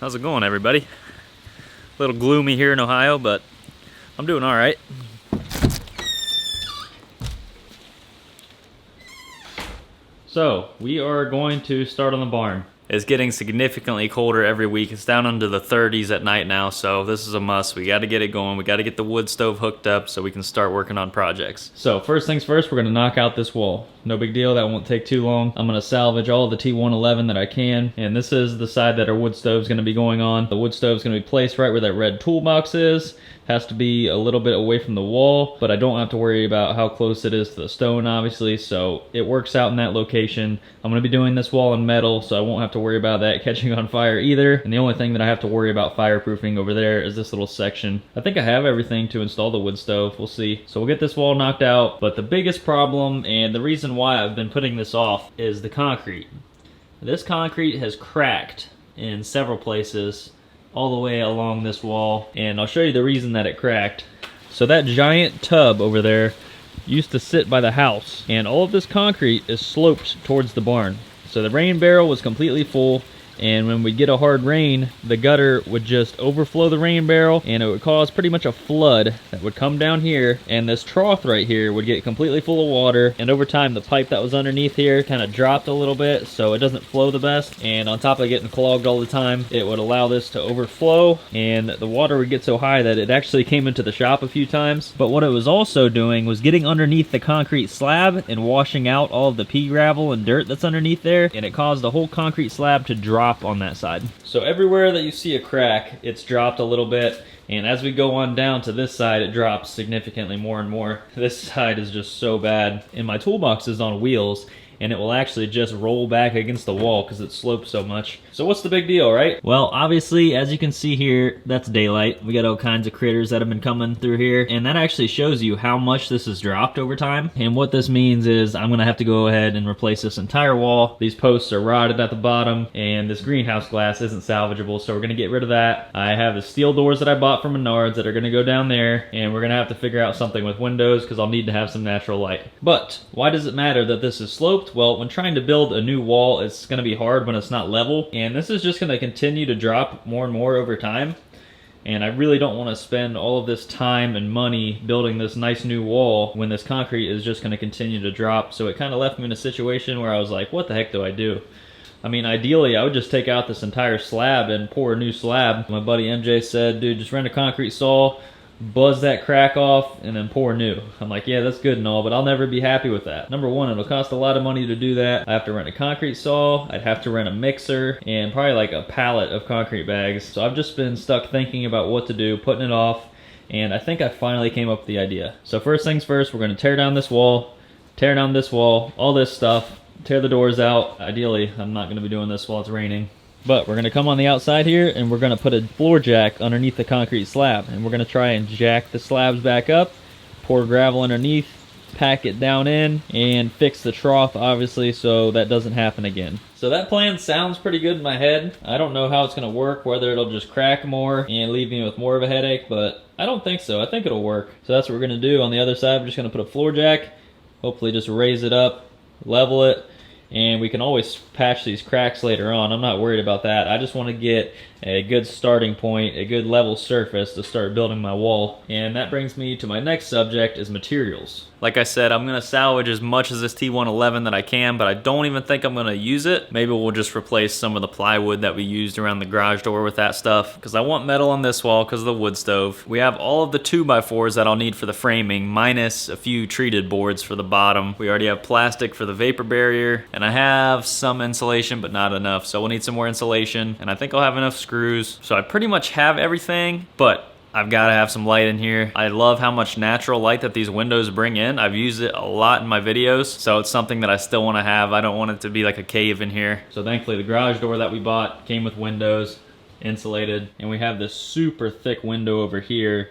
How's it going, everybody? A little gloomy here in Ohio, but I'm doing all right. So, we are going to start on the barn. It's getting significantly colder every week. It's down into the 30s at night now, so this is a must. We gotta get it going. We gotta get the wood stove hooked up so we can start working on projects. So, first things first, we're gonna knock out this wall. No big deal, that won't take too long. I'm gonna salvage all the T111 that I can, and this is the side that our wood stove's gonna be going on. The wood stove's gonna be placed right where that red toolbox is. Has to be a little bit away from the wall, but I don't have to worry about how close it is to the stone, obviously, so it works out in that location. I'm gonna be doing this wall in metal, so I won't have to worry about that catching on fire either. And the only thing that I have to worry about fireproofing over there is this little section. I think I have everything to install the wood stove, we'll see. So we'll get this wall knocked out, but the biggest problem, and the reason why I've been putting this off, is the concrete. This concrete has cracked in several places all the way along this wall, and I'll show you the reason that it cracked. So that giant tub over there used to sit by the house, and all of this concrete is sloped towards the barn. So the rain barrel was completely full, and when we get a hard rain, the gutter would just overflow the rain barrel, and it would cause pretty much a flood that would come down here, and this trough right here would get completely full of water, and over time the pipe that was underneath here kind of dropped a little bit, so it doesn't flow the best, and on top of getting clogged all the time, it would allow this to overflow, and the water would get so high that it actually came into the shop a few times. But what it was also doing was getting underneath the concrete slab and washing out all of the pea gravel and dirt that's underneath there, and it caused the whole concrete slab to drop on that side. So everywhere that you see a crack, it's dropped a little bit, and as we go on down to this side, it drops significantly more and more. This side is just so bad, and my toolbox is on wheels, and it will actually just roll back against the wall because it slopes so much. So what's the big deal, right? Well, obviously, as you can see here, that's daylight. We got all kinds of critters that have been coming through here, and that actually shows you how much this has dropped over time. And what this means is I'm gonna have to go ahead and replace this entire wall. These posts are rotted at the bottom, and this greenhouse glass isn't salvageable, so we're gonna get rid of that. I have the steel doors that I bought from Menards that are gonna go down there, and we're gonna have to figure out something with windows because I'll need to have some natural light. But why does it matter that this is sloped? Well, when trying to build a new wall, it's going to be hard when it's not level, and this is just going to continue to drop more and more over time, and I really don't want to spend all of this time and money building this nice new wall when this concrete is just going to continue to drop. So it kind of left me in a situation where I was like, what the heck do I do? I mean, ideally, I would just take out this entire slab and pour a new slab. My buddy MJ said, dude, just rent a concrete saw, buzz that crack off, and then pour new. I'm like, yeah, that's good and all, but I'll never be happy with that. Number one, it'll cost a lot of money to do that. I have to rent a concrete saw, I'd have to rent a mixer, and probably like a pallet of concrete bags. So I've just been stuck thinking about what to do, putting it off, and I think I finally came up with the idea. So first things first, we're gonna tear down this wall, all this stuff, tear the doors out. Ideally, I'm not gonna be doing this while it's raining. But we're going to come on the outside here, and we're going to put a floor jack underneath the concrete slab, and we're going to try and jack the slabs back up, pour gravel underneath, pack it down in, and fix the trough, obviously, so that doesn't happen again. So that plan sounds pretty good in my head. I don't know how it's going to work, whether it'll just crack more and leave me with more of a headache, but I don't think so. I think it'll work. So that's what we're going to do. On the other side, we're just going to put a floor jack, hopefully just raise it up, level it, and we can always patch these cracks later on. I'm not worried about that. I just want to get a good starting point, a good level surface to start building my wall. And that brings me to my next subject, is materials. Like I said, I'm gonna salvage as much as this T111 that I can, but I don't even think I'm gonna use it. Maybe we'll just replace some of the plywood that we used around the garage door with that stuff, because I want metal on this wall because of the wood stove. We have all of the 2x4s that I'll need for the framing, minus a few treated boards for the bottom. We already have plastic for the vapor barrier, and I have some insulation, but not enough, so we'll need some more insulation, and I think I'll have enough screws. So I pretty much have everything, but I've got to have some light in here. I love how much natural light that these windows bring in. I've used it a lot in my videos, so it's something that I still want to have. I don't want it to be like a cave in here. So thankfully the garage door that we bought came with windows, insulated, and we have this super thick window over here,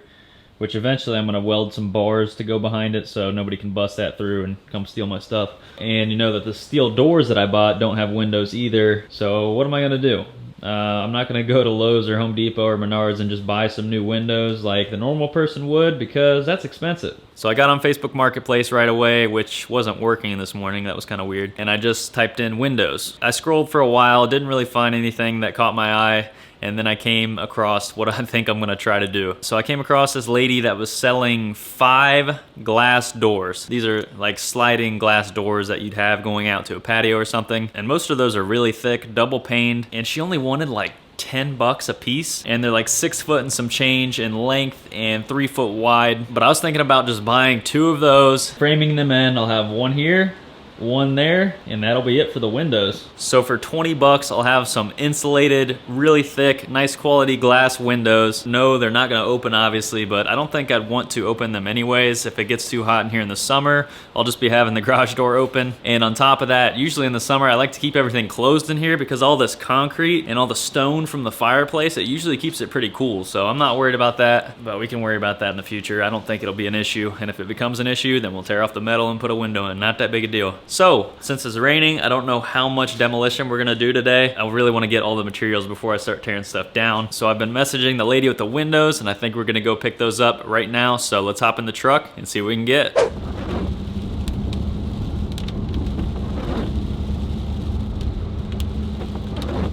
which eventually I'm going to weld some bars to go behind it so nobody can bust that through and come steal my stuff. And you know that the steel doors that I bought don't have windows either, so what am I going to do? I'm not going to go to Lowe's or Home Depot or Menards and just buy some new windows like the normal person would, because that's expensive. So I got on Facebook Marketplace right away, which wasn't working this morning. That was kind of weird. And I just typed in windows. I scrolled for a while, didn't really find anything that caught my eye. and then I came across what I think I'm gonna try to do. So I came across this lady that was selling 5 glass doors. These are like sliding glass doors that you'd have going out to a patio or something. And most of those are really thick, double paned, and she only wanted like $10 a piece, and they're like 6 foot and some change in length and 3 foot wide. But I was thinking about just buying 2 of those, framing them in. I'll have one here, one there, and that'll be it for the windows. So for $20, I'll have some insulated, really thick, nice quality glass windows. No, they're not gonna open obviously, but I don't think I'd want to open them anyways. If it gets too hot in here in the summer, I'll just be having the garage door open. And on top of that, usually in the summer, I like to keep everything closed in here because all this concrete and all the stone from the fireplace, it usually keeps it pretty cool. So I'm not worried about that, but we can worry about that in the future. I don't think it'll be an issue. And if it becomes an issue, then we'll tear off the metal and put a window in. Not that big a deal. So, since it's raining, I don't know how much demolition we're gonna do today. I really wanna get all the materials before I start tearing stuff down. So I've been messaging the lady with the windows, and I think we're gonna go pick those up right now. So let's hop in the truck and see what we can get.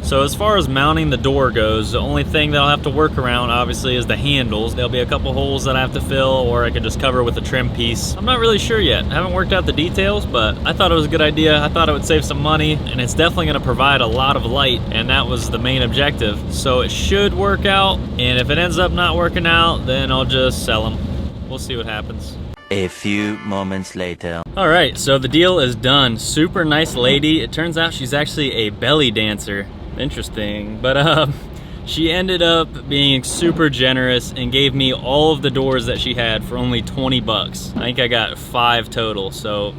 So as far as mounting the door goes, the only thing that I'll have to work around obviously is the handles. There'll be a couple holes that I have to fill, or I could just cover with a trim piece. I'm not really sure yet. I haven't worked out the details, but I thought it was a good idea. I thought it would save some money, and it's definitely gonna provide a lot of light, and that was the main objective. So it should work out, and if it ends up not working out, then I'll just sell them. We'll see what happens. A few moments later. All right, so the deal is done. Super nice lady. It turns out she's actually a belly dancer. Interesting, but she ended up being super generous and gave me all of the doors that she had for only $20. I think I got 5 total, so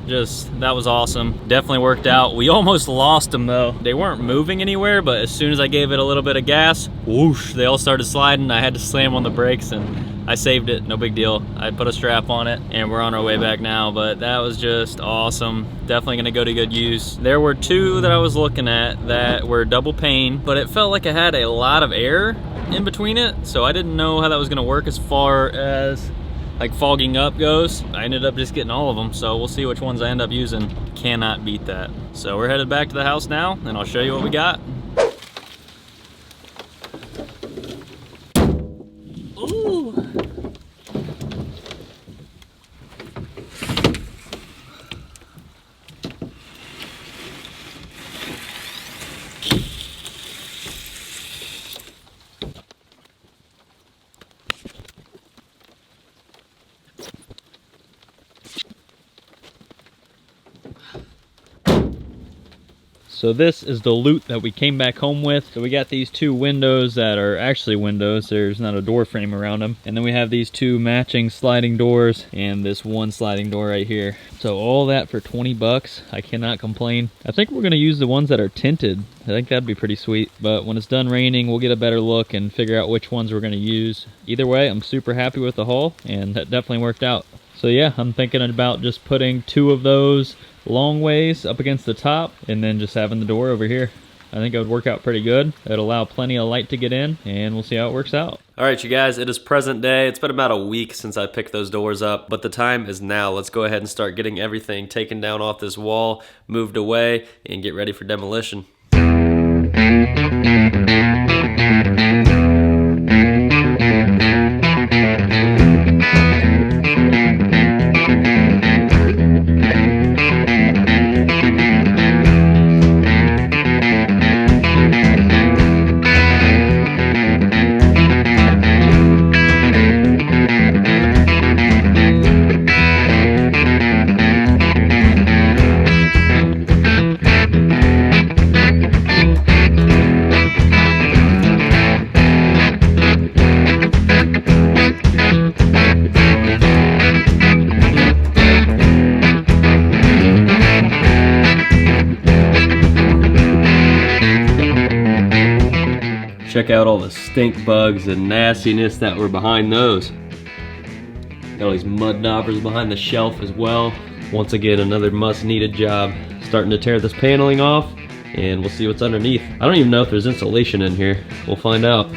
that was awesome. Definitely worked out. We almost lost them though. They weren't moving anywhere, but as soon as I gave it a little bit of gas, whoosh, they all started sliding. I had to slam on the brakes and I saved it, no big deal. I put a strap on it and we're on our way back now, but that was just awesome. Definitely gonna go to good use. There were 2 that I was looking at that were double pane, but it felt like it had a lot of air in between it, so I didn't know how that was gonna work as far as like fogging up goes. I ended up just getting all of them, so we'll see which ones I end up using. Cannot beat that. So we're headed back to the house now, and I'll show you what we got. Ooh. So this is the loot that we came back home with. So we got these 2 windows that are actually windows. There's not a door frame around them. And then we have these 2 matching sliding doors and this 1 sliding door right here. So all that for $20. I cannot complain. I think we're gonna use the ones that are tinted. I think that'd be pretty sweet. But when it's done raining, we'll get a better look and figure out which ones we're gonna use. Either way, I'm super happy with the haul, and that definitely worked out. So yeah, I'm thinking about just putting 2 of those long ways up against the top and then just having the door over here. I think it would work out pretty good. It'll allow plenty of light to get in, and we'll see how it works out. All right, you guys, it is present day. It's been about a week since I picked those doors up, but the time is now. Let's go ahead and start getting everything taken down off this wall, moved away, and get ready for demolition. Check out all the stink bugs and nastiness that were behind those. Got all these mud daubers behind the shelf as well. Once again, another must needed job. Starting to tear this paneling off, and we'll see what's underneath. I don't even know if there's insulation in here. We'll find out.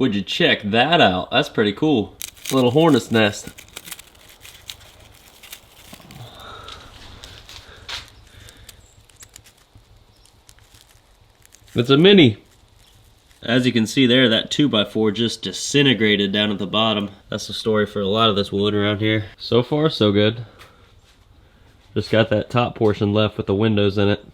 Would you check that out? That's pretty cool. Little hornet's nest. It's a mini. As you can see there, that 2x4 just disintegrated down at the bottom. That's the story for a lot of this wood around here. So far, so good. Just got that top portion left with the windows in it.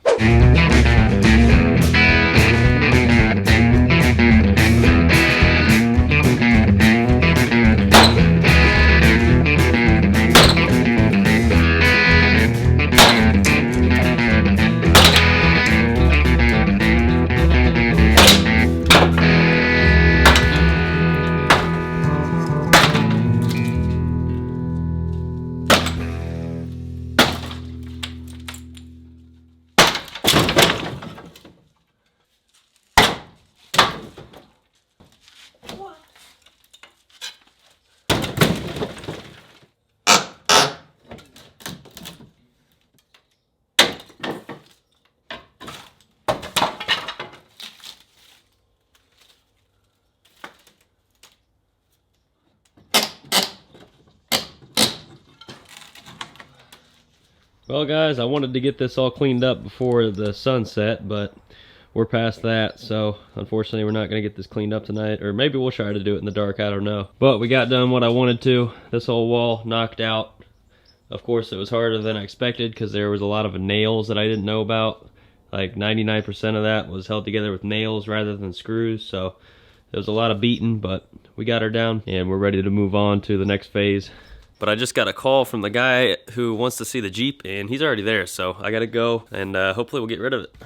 Well guys, I wanted to get this all cleaned up before the sunset, but we're past that, so unfortunately we're not going to get this cleaned up tonight, or maybe we'll try to do it in the dark, I don't know. But we got done what I wanted to. This whole wall knocked out. Of course it was harder than I expected because there was a lot of nails that I didn't know about. Like 99% of that was held together with nails rather than screws, so there was a lot of beating, but we got her down and we're ready to move on to the next phase. But I just got a call from the guy who wants to see the Jeep, and he's already there, so I gotta go, and hopefully we'll get rid of it.